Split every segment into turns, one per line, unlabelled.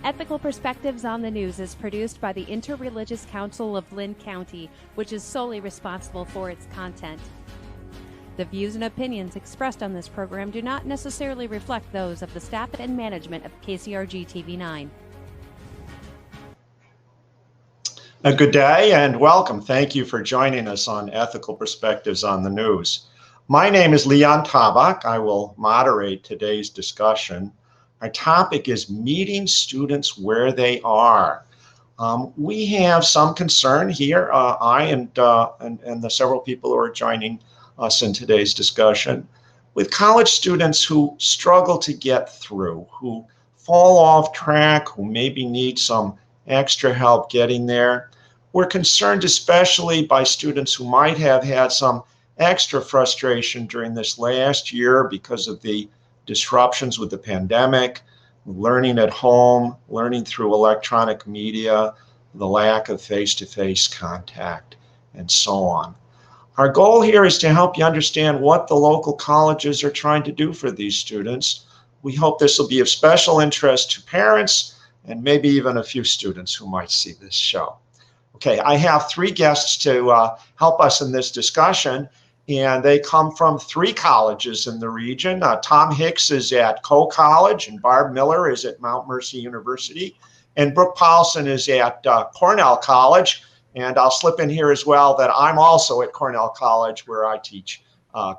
Ethical Perspectives on the News is produced by the Interreligious Council of Linn County, which is solely responsible for its content. The views and opinions expressed on this program do not necessarily reflect those of the staff and management of KCRG TV9.
A good day and welcome. Thank you for joining us on Ethical Perspectives on the News. My name is Linn Tabak. I will moderate today's discussion. Our topic is meeting students where they are. We have some concern here, I and the several people who are joining us in today's discussion, with college students who struggle to get through, who fall off track, who maybe need some extra help getting there. We're concerned especially by students who might have had some extra frustration during this last year because of the disruptions with the pandemic, learning at home, learning through electronic media, the lack of face-to-face contact, and so on. Our goal here is to help you understand what the local colleges are trying to do for these students. We hope this will be of special interest to parents and maybe even a few students who might see this show. Okay, I have three guests to help us in this discussion, and they come from three colleges in the region. Tom Hicks is at Coe College, and Barb Miller is at Mount Mercy University, and Brooke Paulsen is at Cornell College. And I'll slip in here as well that I'm also at Cornell College, where I teach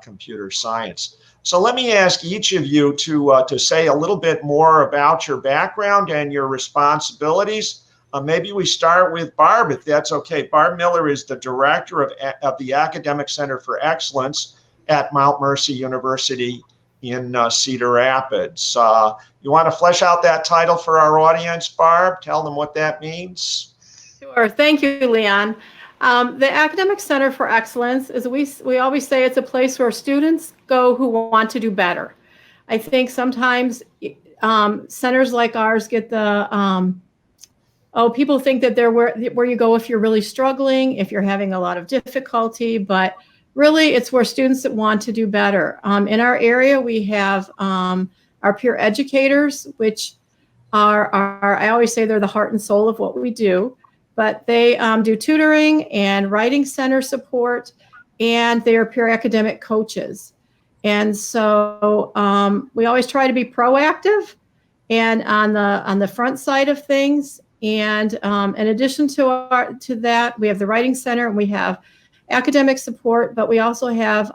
computer science. So let me ask each of you to say a little bit more about your background and your responsibilities. Maybe we start with Barb, if that's okay. Barb Miller is the director of the Academic Center for Excellence at Mount Mercy University in Cedar Rapids. You want to flesh out that title for our audience, Barb? Tell them what that means.
Sure. Thank you, Linn. The Academic Center for Excellence is, we always say, it's a place where students go who want to do better. I think sometimes centers like ours get the, people think that they're where you go if you're really struggling, if you're having a lot of difficulty, but really it's where students that want to do better. In our area, we have our peer educators, which are, I always say they're the heart and soul of what we do. But they do tutoring and writing center support, and they are peer academic coaches. And so we always try to be proactive and on the front side of things. And in addition to that, we have the writing center and we have academic support, but we also have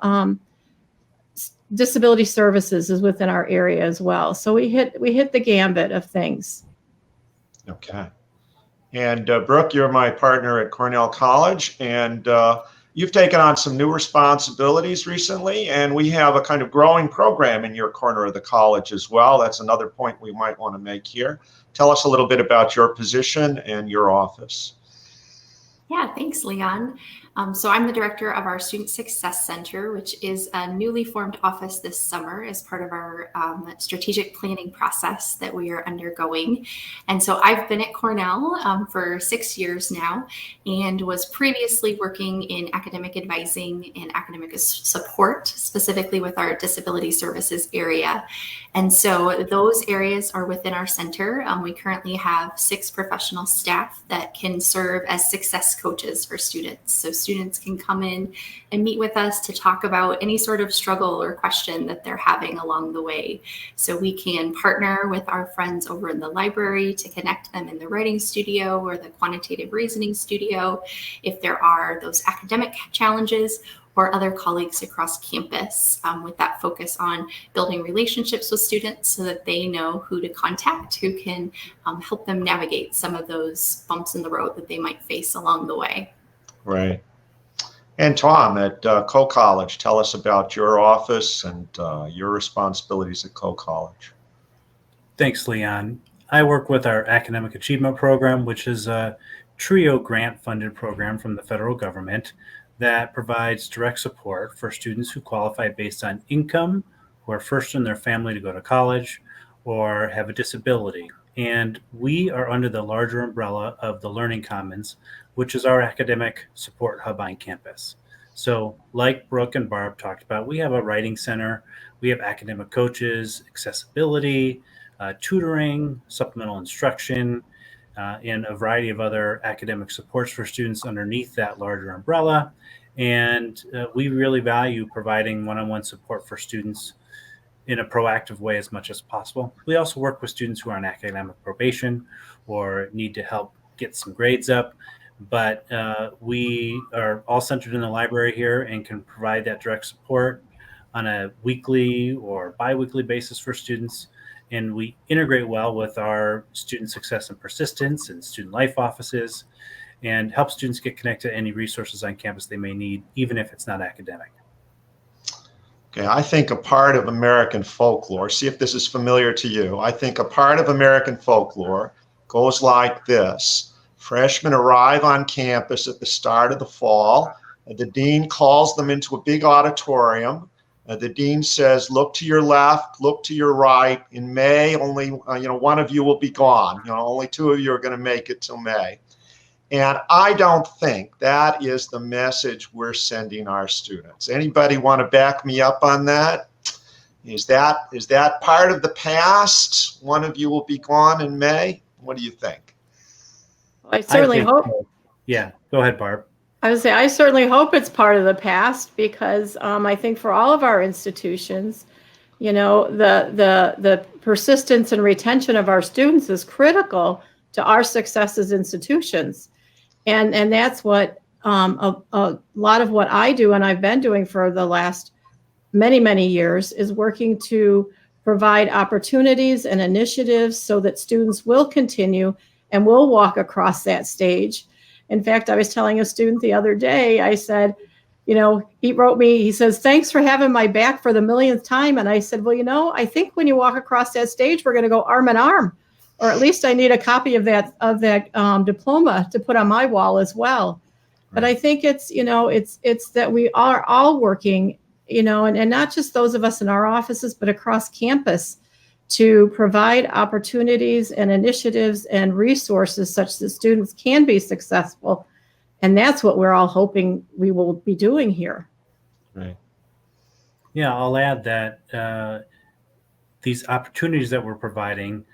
disability services is within our area as well. So we hit the gambit of things.
Okay. And Brooke, you're my partner at Cornell College, and you've taken on some new responsibilities recently, and we have a kind of growing program in your corner of the college as well. That's another point we might want to make here. Tell us a little bit about your position and your office.
Yeah, thanks, Linn. So I'm the director of our Student Success Center, which is a newly formed office this summer as part of our strategic planning process that we are undergoing. And so I've been at Cornell for 6 years now and was previously working in academic advising and academic support, specifically with our disability services area. And so those areas are within our center. We currently have 6 professional staff that can serve as success coaches for students. So students can come in and meet with us to talk about any sort of struggle or question that they're having along the way. So we can partner with our friends over in the library to connect them in the writing studio or the quantitative reasoning studio if there are those academic challenges, or other colleagues across campus with that focus on building relationships with students so that they know who to contact, who can help them navigate some of those bumps in the road that they might face along the way.
Right. And Tom, at Coe College, tell us about your office and your responsibilities at Coe College.
Thanks, Linn. I work with our Academic Achievement Program, which is a TRIO grant-funded program from the federal government that provides direct support for students who qualify based on income, who are first in their family to go to college, or have a disability. And we are under the larger umbrella of the Learning Commons, which is our academic support hub on campus. So like Brooke and Barb talked about, we have a writing center, we have academic coaches, accessibility, tutoring, supplemental instruction, and a variety of other academic supports for students underneath that larger umbrella. And we really value providing one-on-one support for students in a proactive way as much as possible. We also work with students who are on academic probation or need to help get some grades up, but we are all centered in the library here and can provide that direct support on a weekly or bi-weekly basis for students. And we integrate well with our student success and persistence and student life offices and help students get connected to any resources on campus they may need, even if it's not academic.
Okay, I think a part of American folklore, see if this is familiar to you, I think a part of American folklore goes like this. Freshmen arrive on campus at the start of the fall. The dean calls them into a big auditorium. The dean says, look to your left, look to your right. In May, only one of you will be gone. Only two of you are going to make it till May. And I don't think that is the message we're sending our students. Anybody want to back me up on that? Is that part of the past? One of you will be gone in May? What do you think?
I certainly hope.
So. Yeah, go ahead, Barb.
I would say I certainly hope it's part of the past because I think for all of our institutions, the persistence and retention of our students is critical to our success as institutions. And that's what a lot of what I do and I've been doing for the last many, many years is working to provide opportunities and initiatives so that students will continue and will walk across that stage. In fact, I was telling a student the other day, I said, he wrote me, he says, thanks for having my back for the millionth time. And I said, well, I think when you walk across that stage, we're going to go arm in arm. Or at least I need a copy of that diploma to put on my wall as well. Right. But I think it's that we are all working, and not just those of us in our offices, but across campus to provide opportunities and initiatives and resources such that students can be successful. And that's what we're all hoping we will be doing here.
Right.
Yeah, I'll add that these opportunities that we're providing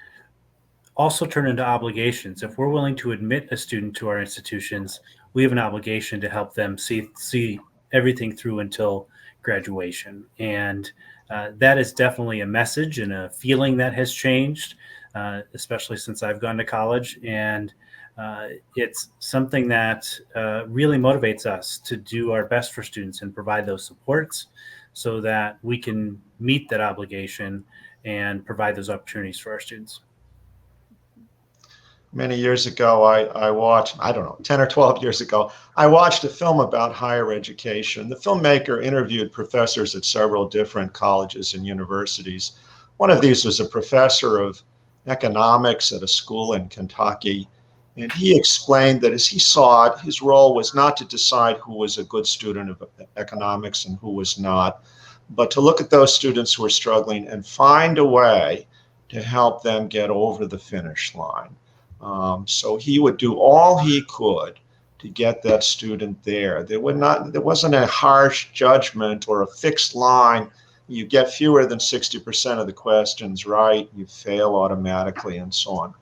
also turn into obligations. If we're willing to admit a student to our institutions, we have an obligation to help them see everything through until graduation. And that is definitely a message and a feeling that has changed, especially since I've gone to college. And it's something that really motivates us to do our best for students and provide those supports so that we can meet that obligation and provide those opportunities for our students.
Many years ago, I watched, 10 or 12 years ago, I watched a film about higher education. The filmmaker interviewed professors at several different colleges and universities. One of these was a professor of economics at a school in Kentucky. And he explained that as he saw it, his role was not to decide who was a good student of economics and who was not, but to look at those students who were struggling and find a way to help them get over the finish line. So he would do all he could to get that student there. There wasn't a harsh judgment or a fixed line. You get fewer than 60% of the questions right, you fail automatically, and so on.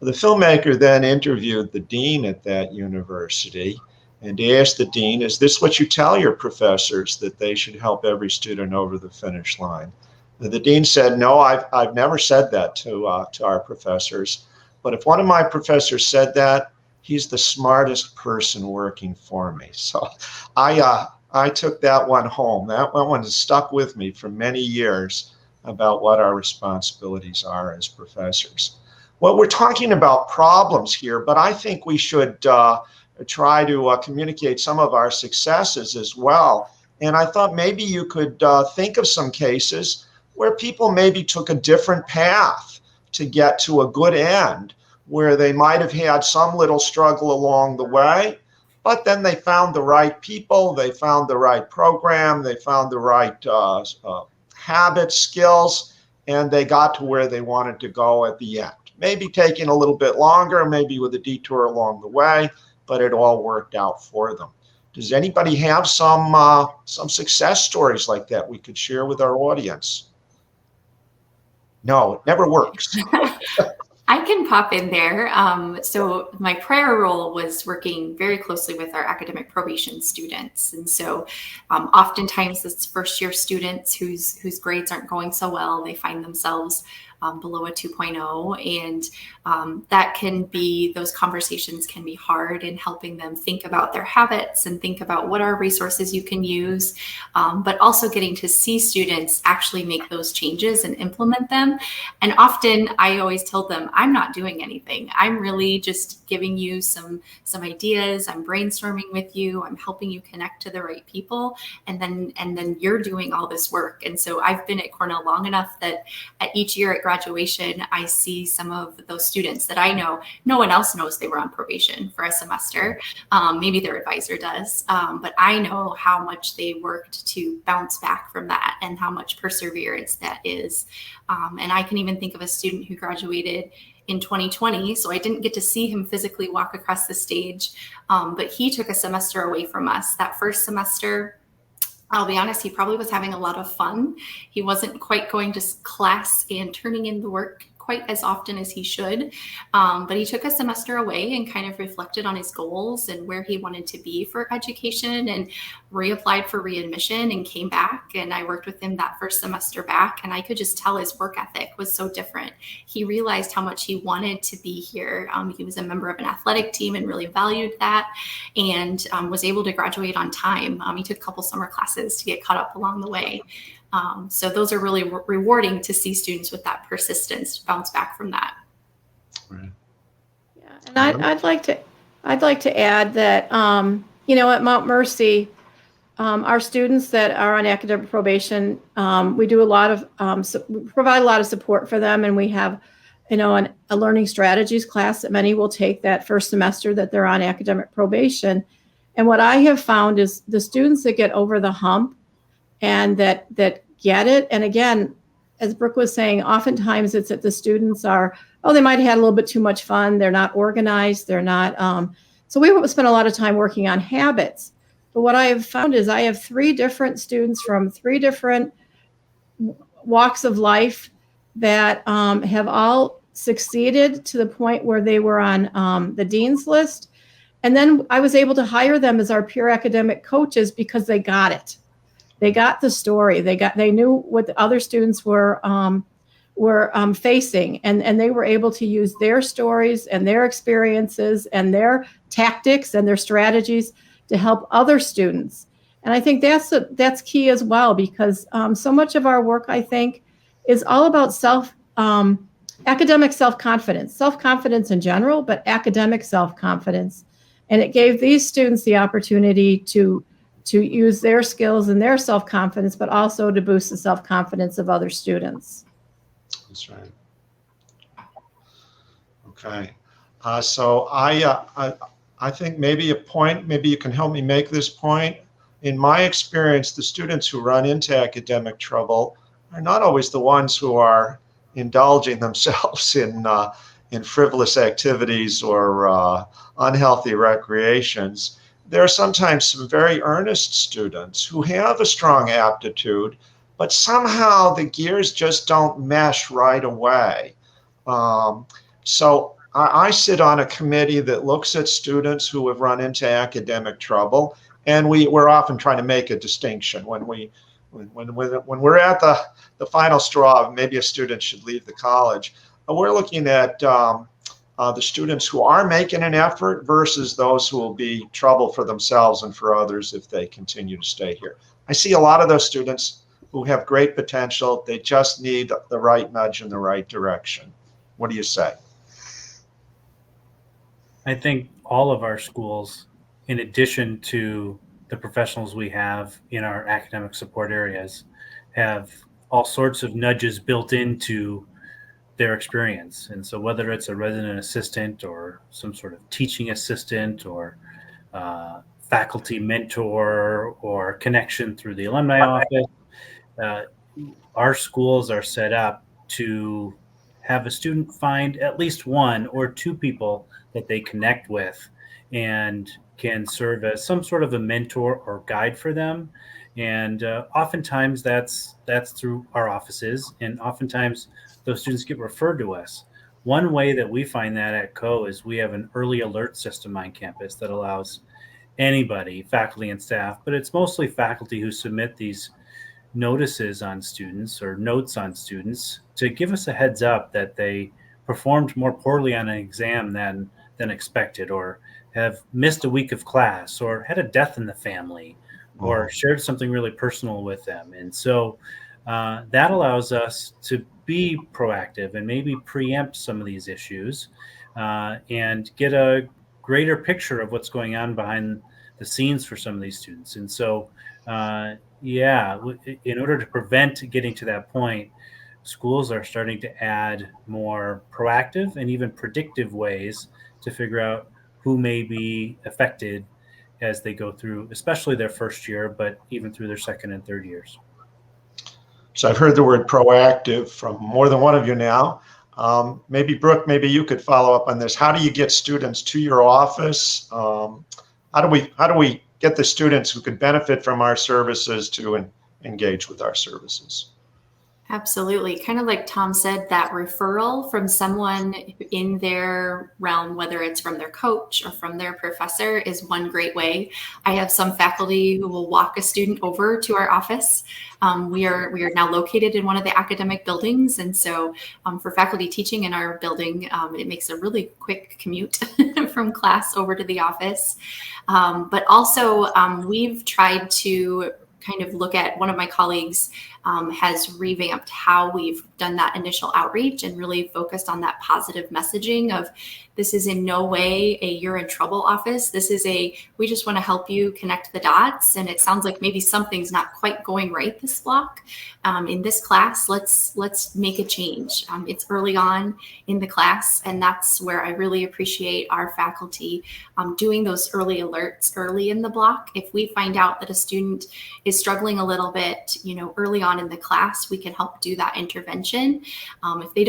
The filmmaker then interviewed the dean at that university and asked the dean, is this what you tell your professors, that they should help every student over the finish line? The dean said, no, I've never said that to our professors. But if one of my professors said that, he's the smartest person working for me. So I took that one home. That one has stuck with me for many years about what our responsibilities are as professors. Well, we're talking about problems here, but I think we should try to communicate some of our successes as well. And I thought maybe you could think of some cases where people maybe took a different path to get to a good end, where they might have had some little struggle along the way, but then they found the right people, they found the right program, they found the right habits, skills, and they got to where they wanted to go at the end. Maybe taking a little bit longer, maybe with a detour along the way, but it all worked out for them. Does anybody have some success stories like that we could share with our audience? No, it never works.
I can pop in there. So my prior role was working very closely with our academic probation students. And so oftentimes it's first year students whose grades aren't going so well. They find themselves below a 2.0. And that can be, those conversations can be hard in helping them think about their habits and think about what are resources you can use, but also getting to see students actually make those changes and implement them. And often I always told them, I'm not doing anything. I'm really just giving you some ideas. I'm brainstorming with you. I'm helping you connect to the right people. And then you're doing all this work. And so I've been at Cornell long enough that at each year at graduation, I see some of those students that I know, no one else knows they were on probation for a semester. Maybe their advisor does, but I know how much they worked to bounce back from that and how much perseverance that is. And I can even think of a student who graduated in 2020. So I didn't get to see him physically walk across the stage, but he took a semester away from us. That first semester, I'll be honest, he probably was having a lot of fun. He wasn't quite going to class and turning in the work quite as often as he should. But he took a semester away and kind of reflected on his goals and where he wanted to be for education, and reapplied for readmission and came back. And I worked with him that first semester back, and I could just tell his work ethic was so different. He realized how much he wanted to be here. He was a member of an athletic team and really valued that, and was able to graduate on time. He took a couple summer classes to get caught up along the way. So those are really rewarding to see students with that persistence to bounce back from that.
Right.
Yeah, and I'd like to add that at Mount Mercy, our students that are on academic probation, we do a lot of we provide a lot of support for them, and we have a learning strategies class that many will take that first semester that they're on academic probation. And what I have found is the students that get over the hump and that get it. And again, as Brooke was saying, oftentimes it's that the students are, they might have had a little bit too much fun. They're not organized. They're not. So we spend a lot of time working on habits. But what I have found is I have 3 different students from 3 different walks of life that have all succeeded to the point where they were on the dean's list. And then I was able to hire them as our peer academic coaches because they got it. They got the story. They knew what the other students were facing, and they were able to use their stories and their experiences and their tactics and their strategies to help other students. And I think that's key as well, because so much of our work, I think, is all about academic self-confidence in general, but academic self-confidence. And it gave these students the opportunity to use their skills and their self-confidence, but also to boost the self-confidence of other students.
That's right. Okay. So I think maybe you can help me make this point. In my experience, the students who run into academic trouble are not always the ones who are indulging themselves in frivolous activities or unhealthy recreations. There are sometimes some very earnest students who have a strong aptitude, but somehow the gears just don't mesh right away. So I sit on a committee that looks at students who have run into academic trouble, and we're often trying to make a distinction when we're at the final straw. Maybe a student should leave the college. We're looking at the students who are making an effort versus those who will be trouble for themselves and for others if they continue to stay here. I see a lot of those students who have great potential. They just need the right nudge in the right direction. What do you say?
I think all of our schools, in addition to the professionals we have in our academic support areas, have all sorts of nudges built into their experience. And so whether it's a resident assistant or some sort of teaching assistant or faculty mentor or connection through the alumni office, our schools are set up to have a student find at least 1 or 2 people that they connect with and can serve as some sort of a mentor or guide for them. And oftentimes that's through our offices, and oftentimes those students get referred to us. One way that we find that at CO is we have an early alert system on campus that allows anybody, faculty and staff, but it's mostly faculty who submit these notices on students or notes on students to give us a heads up that they performed more poorly on an exam than expected, or have missed a week of class, or had a death in the family, or shared something really personal with them. And so that allows us to be proactive and maybe preempt some of these issues and get a greater picture of what's going on behind the scenes for some of these students. And so, in order to prevent getting to that point, schools are starting to add more proactive and even predictive ways to figure out who may be affected as they go through, especially their first year, but even through their second and third years.
So I've heard the word proactive from more than one of you now. Maybe Brooke, maybe you could follow up on this. How do you get students to your office? How do we get the students who could benefit from our services to engage with our services?
Absolutely. Kind of like Tom said, that referral from someone in their realm, whether it's from their coach or from their professor, is one great way. I have some faculty who will walk a student over to our office. We are now located in one of the academic buildings. And so for faculty teaching in our building, it makes a really quick commute from class over to the office. But also we've tried to kind of look at, one of my colleagues has revamped how we've done that initial outreach and really focused on that positive messaging of, this is in no way a you're in trouble office. This is we just want to help you connect the dots. And it sounds like maybe something's not quite going right this block. In this class, let's make a change. It's early on in the class, and that's where I really appreciate our faculty doing those early alerts early in the block. If we find out that a student is struggling a little bit, early on in the class, we can help do that intervention. If they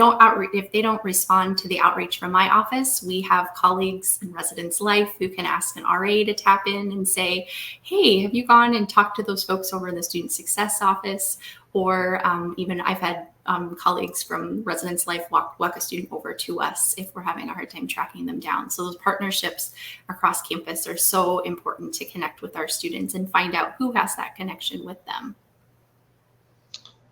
don't respond to the outreach from my office, we have colleagues in residence life who can ask an RA to tap in and say, hey, have you gone and talked to those folks over in the student success office? Or even I've had colleagues from residence life walk a student over to us if we're having a hard time tracking them down. So those partnerships across campus are so important to connect with our students and find out who has that connection with them.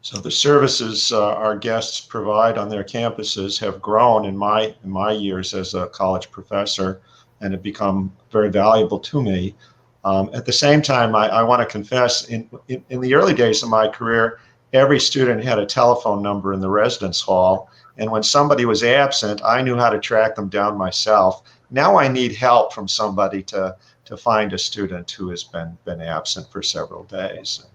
So the services our guests provide on their campuses have grown in my years as a college professor, and have become very valuable to me. At the same time, I want to confess, in the early days of my career, every student had a telephone number in the residence hall, and when somebody was absent, I knew how to track them down myself. Now I need help from somebody to find a student who has been absent for several days.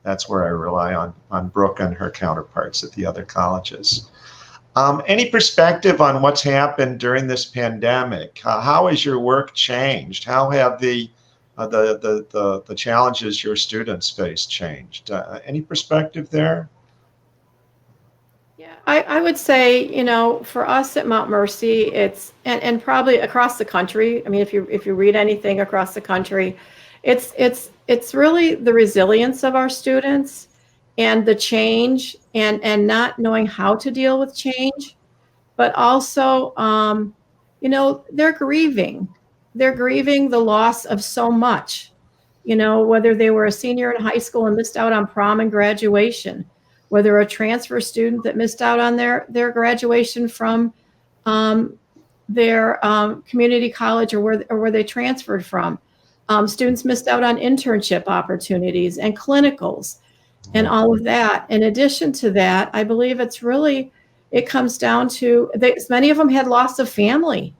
That's where I rely on Brooke and her counterparts at the other colleges. Any perspective on what's happened during this pandemic? How has your work changed? How have the challenges your students face changed? Any perspective there?
Yeah, I would say, for us at Mount Mercy, it's and probably across the country. I mean, if you read anything across the country, it's really the resilience of our students and the change and not knowing how to deal with change, but also, they're grieving. They're grieving the loss of so much, whether they were a senior in high school and missed out on prom and graduation, whether a transfer student that missed out on their graduation from their community college or where they transferred from. Students missed out on internship opportunities and clinicals and all of that. In addition to that, I believe it comes down to, many of them had loss of family,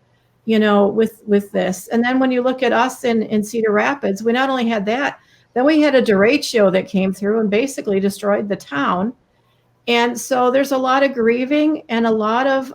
with this. And then when you look at us in Cedar Rapids, we not only had that, then we had a derecho that came through and basically destroyed the town. And so there's a lot of grieving and a lot of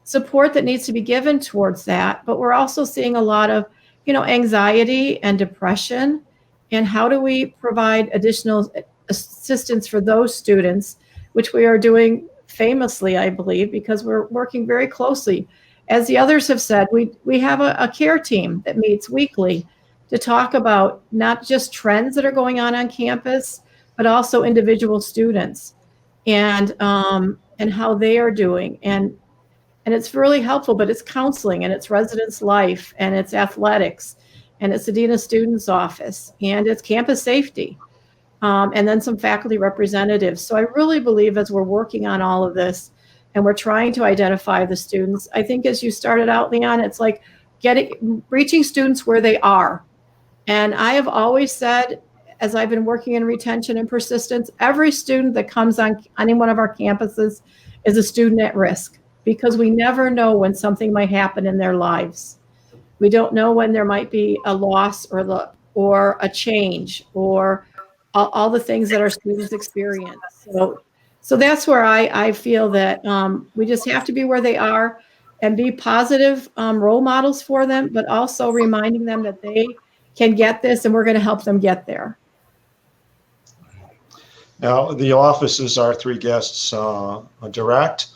support that needs to be given towards that. But we're also seeing a lot of anxiety and depression, and how do we provide additional assistance for those students, which we are doing famously, I believe, because we're working very closely. As the others have said, we have a care team that meets weekly to talk about not just trends that are going on campus, but also individual students and how they are doing. And it's really helpful, but it's counseling and it's residence life and it's athletics and it's the Dean of Students office and it's campus safety. And then some faculty representatives. So I really believe as we're working on all of this and we're trying to identify the students, I think as you started out, Leon, it's like reaching students where they are. And I have always said, as I've been working in retention and persistence, every student that comes on any one of our campuses is a student at risk, because we never know when something might happen in their lives. We don't know when there might be a loss or a change or all the things that our students experience. So that's where I feel that we just have to be where they are and be positive role models for them, but also reminding them that they can get this and we're going to help them get there.
Now, the offices our three guests direct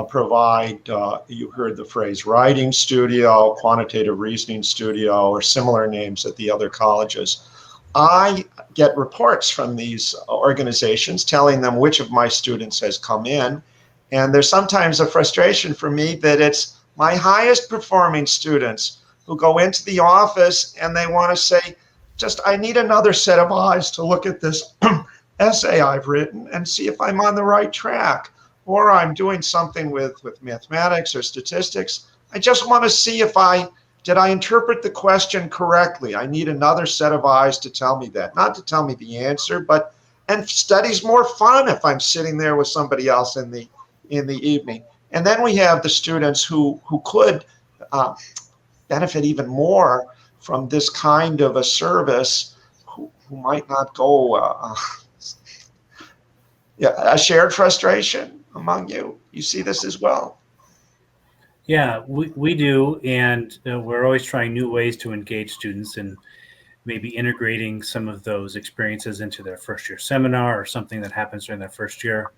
provide, you heard the phrase writing studio, quantitative reasoning studio, or similar names at the other colleges. I get reports from these organizations telling them which of my students has come in. And there's sometimes a frustration for me that it's my highest performing students who go into the office and they want to say, I need another set of eyes to look at this essay I've written and see if I'm on the right track, or I'm doing something with mathematics or statistics. I just want to see did I interpret the question correctly? I need another set of eyes to tell me that, not to tell me the answer, and study's more fun if I'm sitting there with somebody else in the evening. And then we have the students who could benefit even more from this kind of a service, who might not go. A shared frustration among you. You see this as well?
Yeah, we do, and we're always trying new ways to engage students and maybe integrating some of those experiences into their first year seminar or something that happens during their first year.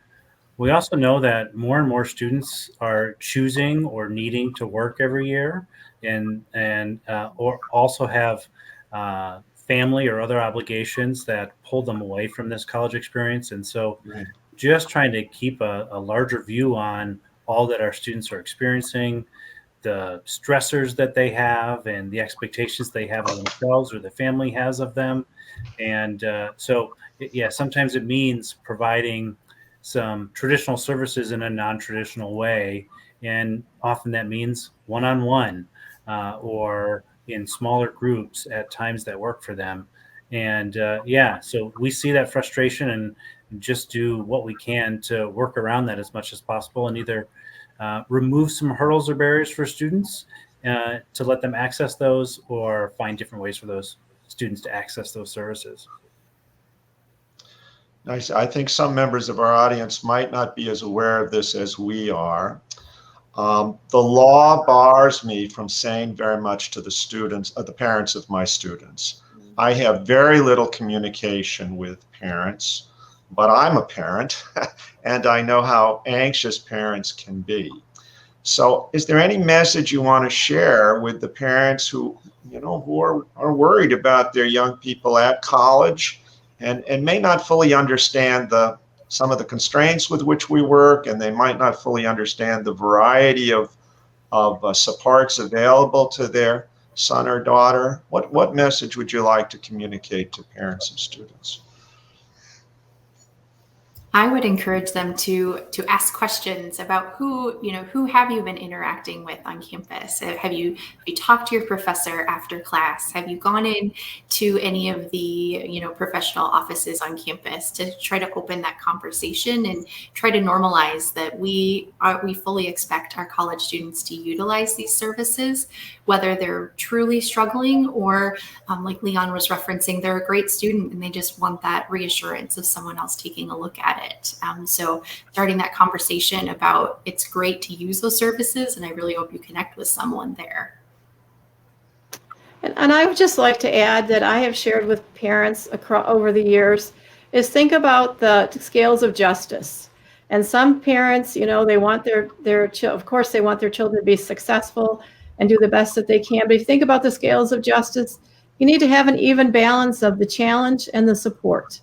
We also know that more and more students are choosing or needing to work every year, and or also have family or other obligations that pull them away from this college experience. And so just trying to keep a larger view on all that our students are experiencing, the stressors that they have and the expectations they have of themselves or the family has of them. And sometimes it means providing some traditional services in a non-traditional way. And often that means one-on-one or in smaller groups at times that work for them. And so we see that frustration and just do what we can to work around that as much as possible, and either remove some hurdles or barriers for students to let them access those, or find different ways for those students to access those services.
Nice. I think some members of our audience might not be as aware of this as we are. The law bars me from saying very much to the students, the parents of my students. I have very little communication with parents, but I'm a parent and I know how anxious parents can be. So is there any message you want to share with the parents who are worried about their young people at college and may not fully understand some of the constraints with which we work, and they might not fully understand the variety of supports available to their son or daughter? What message would you like to communicate to parents and students?
I would encourage them to ask questions about who have you been interacting with on campus? Have you talked to your professor after class? Have you gone in to any of the professional offices on campus to try to open that conversation and try to normalize that we fully expect our college students to utilize these services, whether they're truly struggling or like Leon was referencing, they're a great student and they just want that reassurance of someone else taking a look at it. So starting that conversation about it's great to use those services, and I really hope you connect with someone there.
And I would just like to add that I have shared with parents over the years is think about the scales of justice. And some parents, they want of course they want their children to be successful and do the best that they can. But if you think about the scales of justice, You need to have an even balance of the challenge and the support.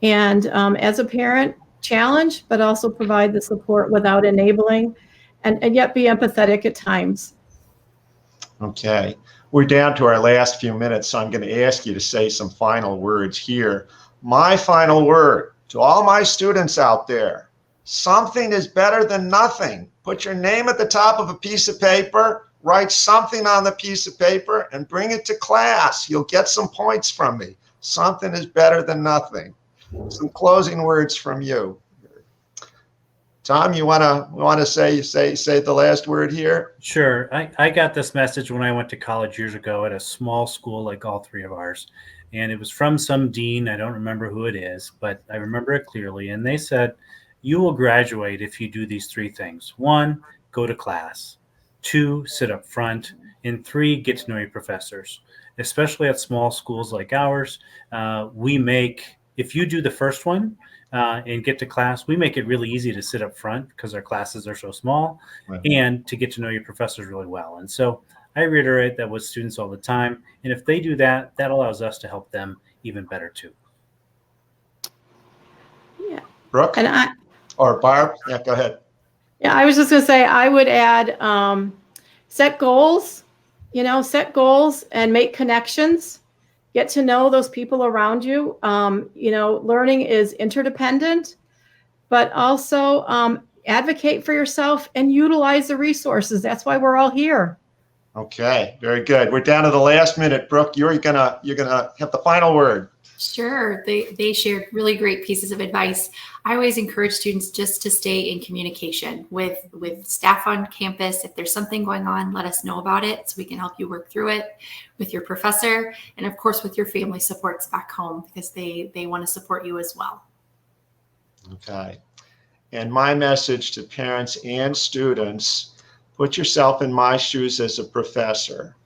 And as a parent, challenge, but also provide the support without enabling, and yet be empathetic at times.
Okay. We're down to our last few minutes, so I'm going to ask you to say some final words here. My final word to all my students out there: something is better than nothing. Put your name at the top of a piece of paper, write something on the piece of paper, and bring it to class. You'll get some points from me. Something is better than nothing. Some closing words from you. Tom, you want to say the last word here?
Sure. I got this message when I went to college years ago at a small school like all three of ours. And it was from some dean. I don't remember who it is, but I remember it clearly. And they said, you will graduate if you do these three things. 1, go to class. 2, sit up front. And 3, get to know your professors. Especially at small schools like ours, if you do the first one, and get to class, we make it really easy to sit up front because our classes are so small, right, and to get to know your professors really well. And so I reiterate that with students all the time. And if they do that, that allows us to help them even better too.
Yeah.
Brooke? Or Barb? Yeah, go ahead.
Yeah, I was just going to say, I would add, set goals, set goals and make connections. Get to know those people around you. Learning is interdependent, but also advocate for yourself and utilize the resources. That's why we're all here. Okay,
very good. We're down to the last minute. Brooke, you're gonna have the final word.
Sure. They shared really great pieces of advice. I always encourage students just to stay in communication with staff on campus. If there's something going on, let us know about it so we can help you work through it with your professor, and of course with your family supports back home, because they want to support you as well.
Okay. And my message to parents and students: put yourself in my shoes as a professor.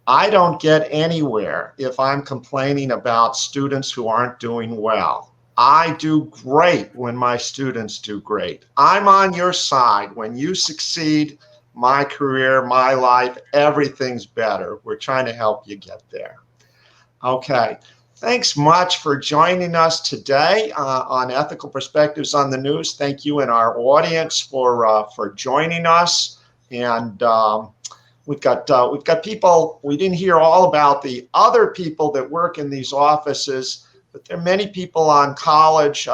I don't get anywhere if I'm complaining about students who aren't doing well. I do great when my students do great. I'm on your side. When you succeed, my career, my life, everything's better. We're trying to help you get there. Okay. Thanks much for joining us today on Ethical Perspectives on the News. Thank you and our audience for joining us. And we've got people. We didn't hear all about the other people that work in these offices, but there are many people on college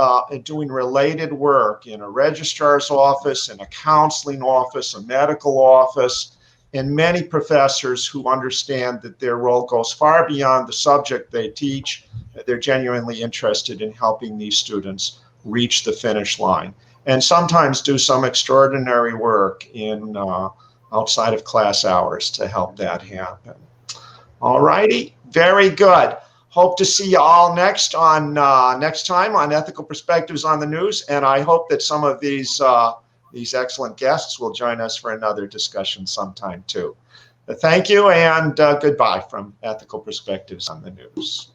doing related work in a registrar's office, in a counseling office, a medical office, and many professors who understand that their role goes far beyond the subject they teach. They're genuinely interested in helping these students reach the finish line, and sometimes do some extraordinary work in outside of class hours to help that happen. All righty, very good. Hope to see you all next time on Ethical Perspectives on the News, and I hope that some of these excellent guests will join us for another discussion sometime too. Thank you, and goodbye from Ethical Perspectives on the News.